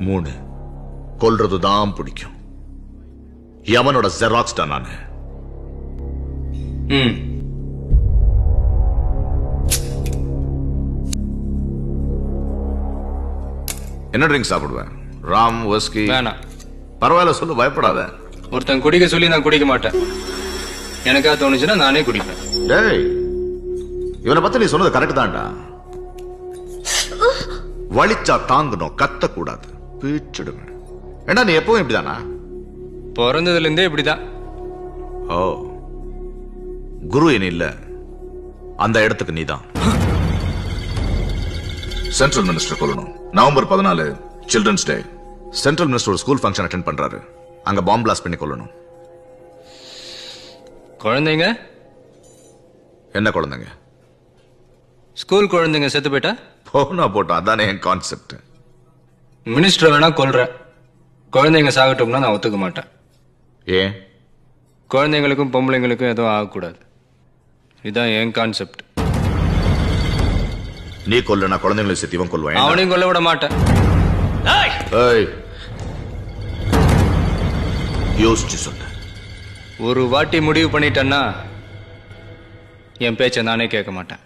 3 கொல்றதுதான் பிடிக்கும். எவனோட ஜெராக்ஸ் தான் நானு. என்ன ட்ரிங்க் சாப்பிடுவேன்? ராம், விஸ்கி? வேணாம். பரவாயில்ல, சொல்லு, பயப்படாத. ஒருத்தன் குடிக்க சொல்லி நான் குடிக்க மாட்டேன். எனக்கா தோணுச்சுன்னா நானே குடிப்பேன். டேய், இவனை பத்தி நீ சொன்னது கரெக்ட் தான்டா. வலிச்சா தாங்கணும், கத்த கூடாது, பீச்சிடுவேன். ஏண்டா நீ எப்பவும் இப்படிதானா? பிறந்ததுல இருந்தே இப்படிதான். ஓ, குரு இனி இல்ல, அந்த இடத்துக்கு நீதான். சென்ட்ரல் மினிஸ்டர் கொல்லணும். November 14 children's day. Central minister ஒரு ஸ்கூல் ஃபங்க்ஷன் அட்டெண்ட் பண்றாரு. அங்க பாம்பு பிளாஸ்ட் பண்ணி கொல்லணும். குழந்தைங்க? என்ன குழந்தைங்க? ஸ்கூல் குழந்தைங்க செத்து போயிட்டா? போனா போட்டோம், அதானே என் கான்செப்ட். மினிஸ்டர் வேணா கொல்ற, குழந்தைங்க சாகட்டும்னா நான் ஒத்துக்க மாட்டேன். ஏன்? குழந்தைங்களுக்கும் பொம்பளைங்களுக்கும் எதுவும் ஆகக்கூடாது. இதுதான் என் கான்செப்ட். நீ கொல்ல, குழந்தைங்களை சேர்த்து இவன் கொல்லுவேன். அவனையும் கொல்ல விட மாட்டேன். யோசிச்சு சொல்லு. ஒரு வாட்டி முடிவு பண்ணிட்டேன்னா என் பேச்சை நானே கேட்க மாட்டேன்.